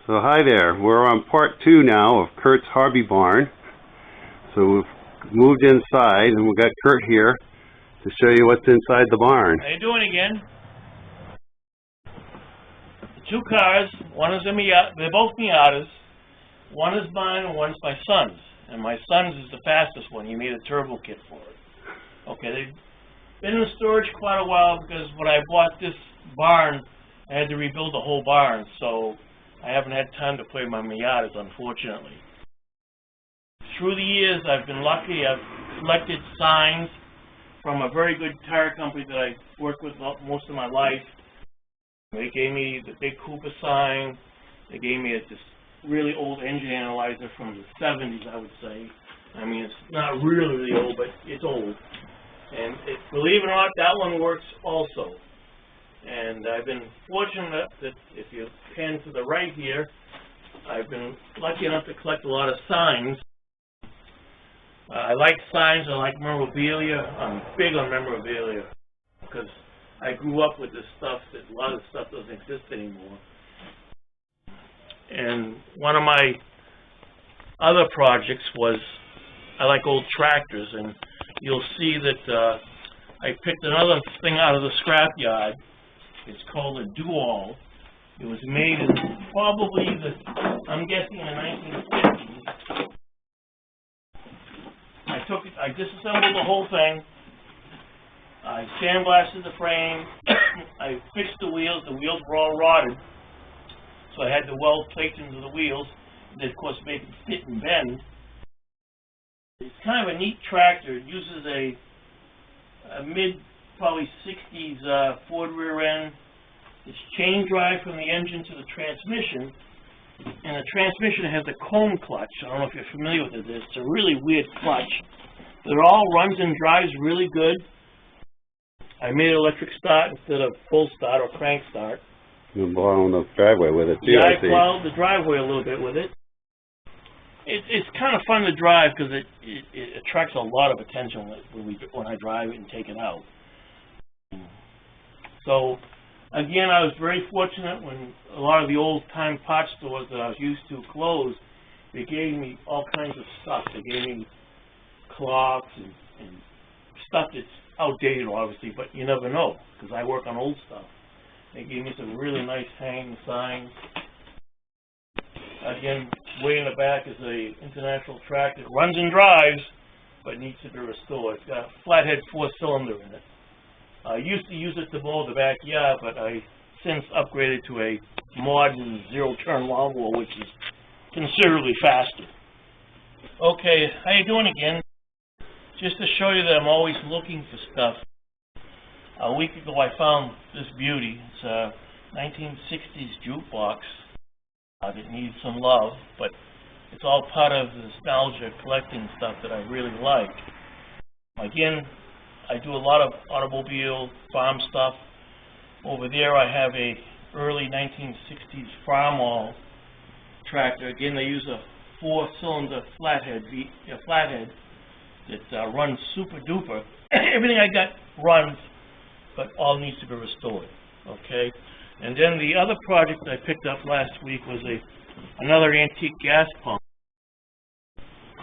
So hi there, we're on part 2 now of Curt's Hobby Barn. So we've moved inside and we've got Curt here to show you what's inside the barn. How you doing again? The two cars, one is a Miata, they're both Miatas. One is mine and one's my son's. And my son's is the fastest one. He made a turbo kit for it. Okay, they've been in storage quite a while because when I bought this barn, I had to rebuild the whole barn, so I haven't had time to play my Miatas, unfortunately. Through the years, I've been lucky. I've collected signs from a very good tire company that I worked with most of my life. They gave me the big Cooper sign. They gave me this really old engine analyzer from the 70s, I would say. I mean, it's not really, really old, but it's old. And believe it or not, that one works also. And I've been fortunate that if you pan to the right here, I've been lucky enough to collect a lot of signs. I like signs, I like memorabilia. I'm big on memorabilia because I grew up with this stuff that a lot of stuff doesn't exist anymore. And one of my other projects was, I like old tractors, and you'll see that I picked another thing out of the scrapyard. It's called a do-all. It was made in probably I'm guessing in the 1950s. I disassembled the whole thing. I sandblasted the frame. I fixed the wheels. The wheels were all rotted, so I had to weld plates into the wheels. And of course, make them fit and bend. It's kind of a neat tractor. It uses a mid, probably 60s Ford rear end. It's chain drive from the engine to the transmission, and the transmission has a cone clutch. I don't know if you're familiar with it. It's a really weird clutch. It all runs and drives really good. I made electric start instead of full start or crank start. You blow on the driveway with it too. Yeah, I plowed the driveway a little bit with it. It's kind of fun to drive because it attracts a lot of attention when I drive it and take it out. So, again, I was very fortunate when a lot of the old-time pot stores that I was used to closed. They gave me all kinds of stuff. They gave me clocks and stuff that's outdated, obviously, but you never know because I work on old stuff. They gave me some really nice hanging signs. Again, way in the back is a International tractor. It runs and drives, but needs to be restored. It's got a flathead 4-cylinder in it. I used to use it to mow the backyard, but I since upgraded to a modern zero-turn lawnmower, which is considerably faster. Okay, how you doing again? Just to show you that I'm always looking for stuff. A week ago I found this beauty. It's a 1960s jukebox that needs some love, but it's all part of the nostalgia collecting stuff that I really like. Again, I do a lot of automobile farm stuff. Over there I have a early 1960s Farmall tractor. Again, they use a 4-cylinder flathead that runs super duper. Everything I got runs, but all needs to be restored. Okay? And then the other project I picked up last week was another antique gas pump.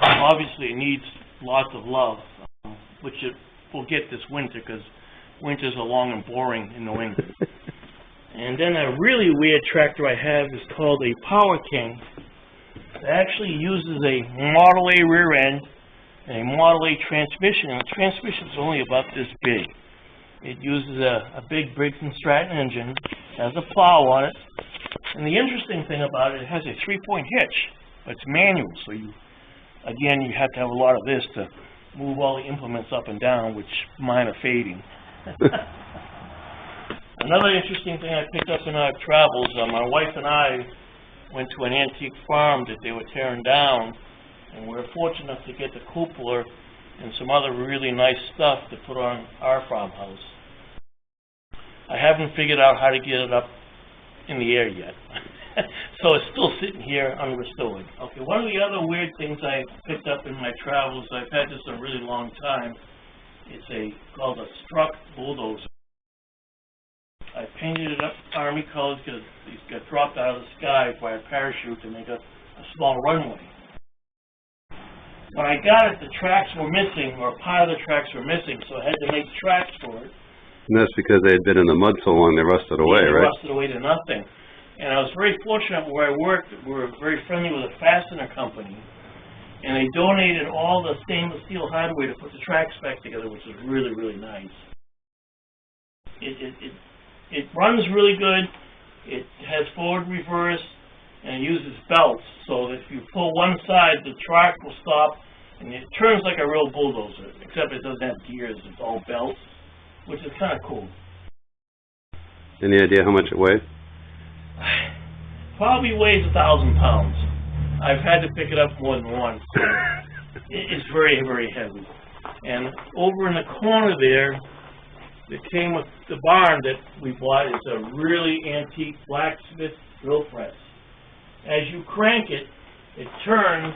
Obviously it needs lots of love, which it will get this winter because winters are long and boring in New England. And then a really weird tractor I have is called a Power King. It actually uses a Model A rear end and a Model A transmission, and the transmission is only about this big. It uses a big Briggs & Stratton engine, has a plow on it, and the interesting thing about it, it has a 3-point hitch, but it's manual, so you have to have a lot of this to move all the implements up and down, which mine are fading. Another interesting thing I picked up in our travels, my wife and I went to an antique farm that they were tearing down, and we were fortunate enough to get the cupola and some other really nice stuff to put on our farmhouse. I haven't figured out how to get it up in the air yet. So it's still sitting here unrestored. Okay, one of the other weird things I picked up in my travels, I've had this a really long time. It's called a struck bulldozer. I painted it up Army colors because these got dropped out of the sky by a parachute to make a small runway. When I got it, the tracks were missing, or part of the tracks were missing, so I had to make tracks for it. And that's because they had been in the mud so long they rusted away, They right? rusted away to nothing. And I was very fortunate where I worked. We were very friendly with a fastener company, and they donated all the stainless steel hardware to put the tracks back together, which was really, really nice. It runs really good. It has forward, reverse, and it uses belts, so that if you pull one side, the track will stop, and it turns like a real bulldozer, except it doesn't have gears, it's all belts, which is kind of cool. Any idea how much it weighs? Probably weighs 1,000 pounds. I've had to pick it up more than once. It's very, very heavy. And over in the corner there, it came with the barn that we bought. It's a really antique blacksmith drill press. As you crank it, it turns,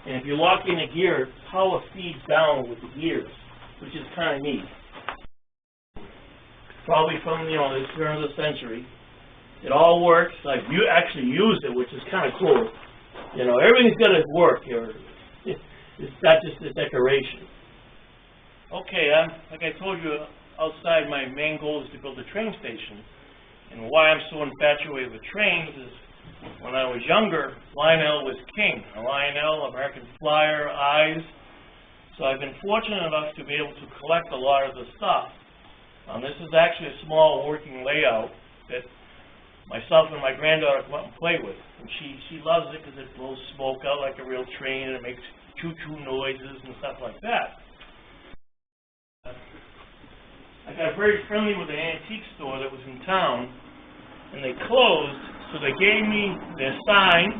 and if you lock in a gear, power feeds down with the gears, which is kind of neat. Probably from, the turn of the century. It all works. I've actually used it, which is kind of cool. Everything's got to work here. It's not just a decoration. Okay, like I told you, outside my main goal is to build a train station. And why I'm so infatuated with trains is when I was younger, Lionel was king. Lionel, American Flyer, Eyes. So I've been fortunate enough to be able to collect a lot of the stuff. This is actually a small working layout that myself and my granddaughter come out and play with. And she loves it because it blows smoke out like a real train and it makes choo-choo noises and stuff like that. I got very friendly with an antique store that was in town, and they closed, so they gave me their sign,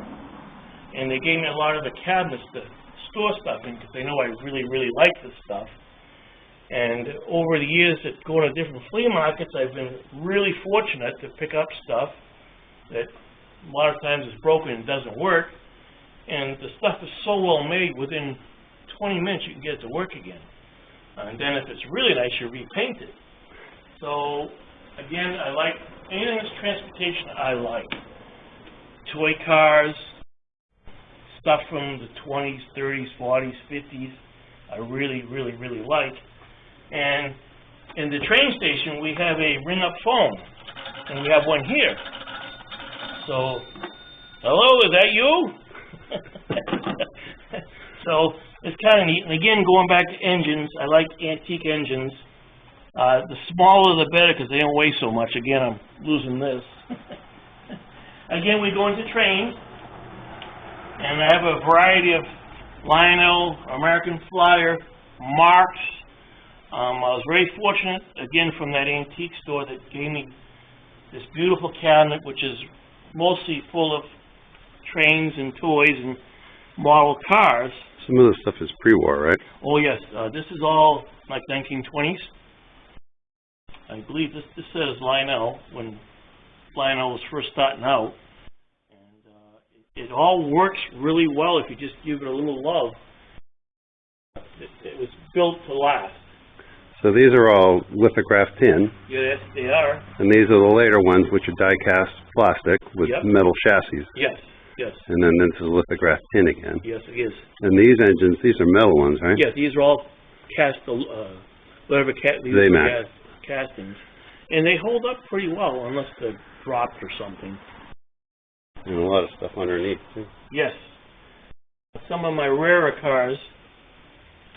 and they gave me a lot of the cabinets to store stuff in, because they know I really, really like this stuff. And over the years that going to different flea markets, I've been really fortunate to pick up stuff that a lot of times is broken and doesn't work, and the stuff is so well made, within 20 minutes you can get it to work again. And then if it's really nice, you repaint it. So, again, I like anything that's transportation I like. Toy cars, stuff from the 20s, 30s, 40s, 50s, I really, really, really like. And in the train station, we have a ring-up phone, and we have one here. So, hello, is that you? So, it's kind of neat. And again, going back to engines, I like antique engines. The smaller the better because they don't weigh so much. Again, I'm losing this. Again, we go into trains, and I have a variety of Lionel, American Flyer, Marks. I was very fortunate, again, from that antique store that gave me this beautiful cabinet, which is mostly full of trains and toys and model cars. Some of the stuff is pre-war, right? Oh, yes. This is all like 1920s. I believe this says Lionel, when Lionel was first starting out. And it all works really well if you just give it a little love. It was built to last. So these are all lithographed tin. Yes, they are. And these are the later ones, which are die-cast plastic with metal chassis. Yes, yes. And then this is lithographed tin again. Yes, it is. And these engines, these are metal ones, right? Yeah, these are all cast, castings. And they hold up pretty well, unless they're dropped or something. And a lot of stuff underneath, too. Yes. Some of my rarer cars,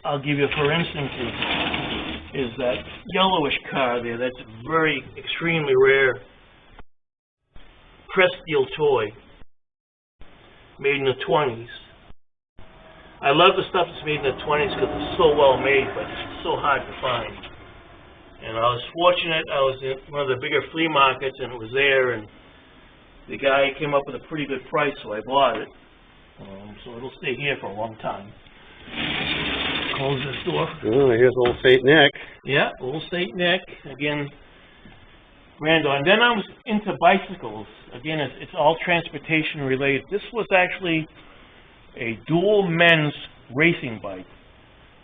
I'll give you, for instance, is that yellowish car there. That's a very, extremely rare pressed steel toy made in the 20s. I love the stuff that's made in the 20s because it's so well made, but it's so hard to find. And I was fortunate, I was in one of the bigger flea markets, and it was there, and the guy came up with a pretty good price, so I bought it. So it'll stay here for a long time. Close this door. Oh, here's old St. Nick. Yeah, old St. Nick. Again, Randall. And then I was into bicycles. Again, it's all transportation related. This was actually a dual men's racing bike.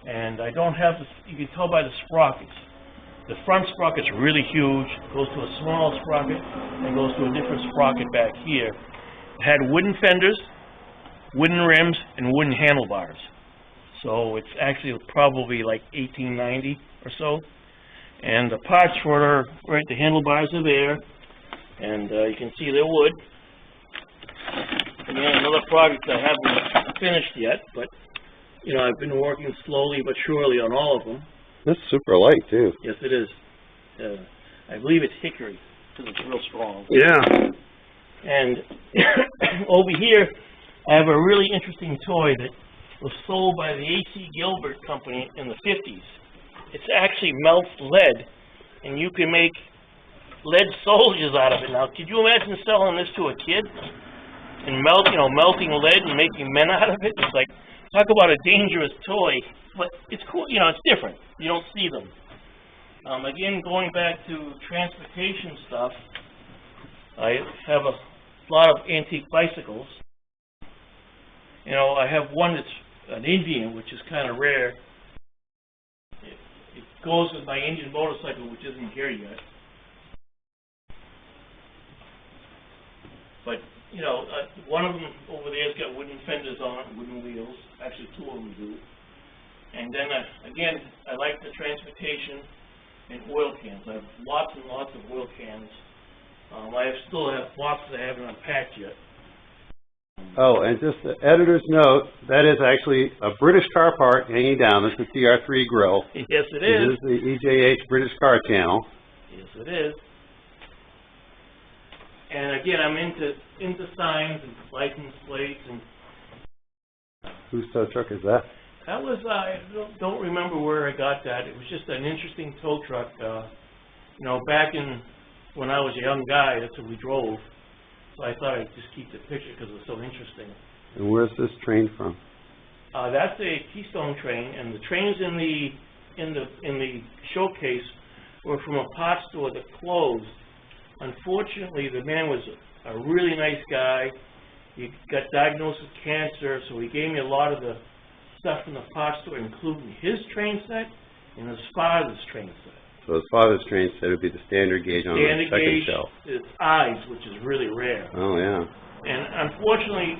And I don't have this, you can tell by the sprockets. The front sprocket's really huge, goes to a small sprocket, and goes to a different sprocket back here. It had wooden fenders, wooden rims, and wooden handlebars. So it's actually probably like 1890 or so. And the parts for it, right, the handlebars are there, and you can see they're wood. And then another project I haven't finished yet, but you know, I've been working slowly but surely on all of them. That's super light too. Yes, it is. I believe it's hickory because it's real strong. Yeah. And over here, I have a really interesting toy that was sold by the A.C. Gilbert Company in the 50s. It actually melts lead, and you can make lead soldiers out of it. Now, could you imagine selling this to a kid and melting lead and making men out of it? It's like, talk about a dangerous toy, but it's cool. You know, it's different. You don't see them. Again, going back to transportation stuff, I have a lot of antique bicycles. You know, I have one that's an Indian, which is kind of rare. It goes with my Indian motorcycle, which isn't here yet. But, you know, one of them over there has got wooden fenders on it, wooden wheels. Actually, two of them do. And then, again, I like the transportation and oil cans. I have lots and lots of oil cans. I still have boxes I haven't unpacked yet. Oh, and just the editor's note, that is actually a British car part hanging down. That's the TR3 grill. Yes, it is. It is the EJH British Car Channel. Yes, it is. And again, I'm into signs and license plates and. Whose tow truck is that? That was, I don't remember where I got that. It was just an interesting tow truck. You know, back when I was a young guy, that's what we drove. So I thought I'd just keep the picture because it was so interesting. And where's this train from? That's a Keystone train, and the trains in the showcase were from a pot store that closed. Unfortunately, the man was a really nice guy. He got diagnosed with cancer, so he gave me a lot of the stuff from the pot store, including his train set and his father's train set. So his father's train set would be the standard gauge on the second shelf. It's eyes, which is really rare. Oh, yeah. And unfortunately,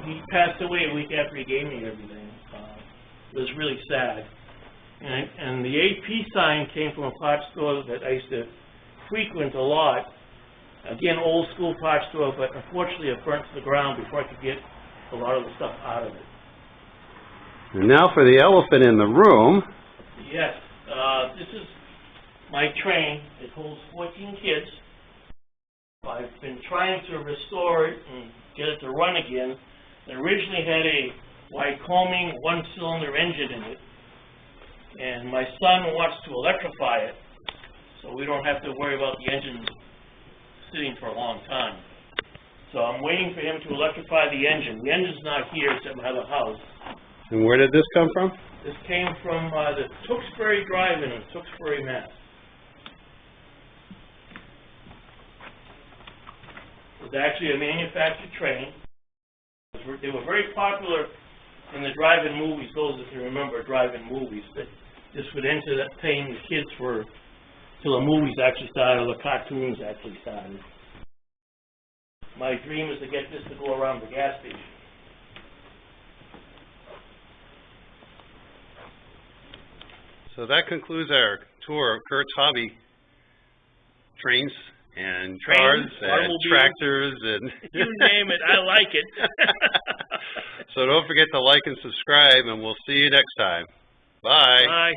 he passed away a week after he gave me everything. It was really sad. And the AP sign came from a pot store that I used to frequent a lot. Again, old school pot store, but unfortunately it burnt to the ground before I could get a lot of the stuff out of it. And now for the elephant in the room. Yes, this is my train. It holds 14 kids. I've been trying to restore it and get it to run again. It originally had a Wycoming one-cylinder engine in it, and my son wants to electrify it so we don't have to worry about the engine sitting for a long time. So I'm waiting for him to electrify the engine. The engine's not here, it's at my other house. And where did this come from? This came from the Tewksbury Drive-In in Tewksbury, Mass. It's actually a manufactured train. They were very popular in the drive-in movies, those if you remember drive-in movies. That this would enter that paying the kids for till the movies actually started or the cartoons actually started. My dream is to get this to go around the gas station. So that concludes our tour of Curt's hobby trains and cars and tractors and you name it, I like it. So don't forget to like and subscribe, and we'll see you next time. Bye. Bye.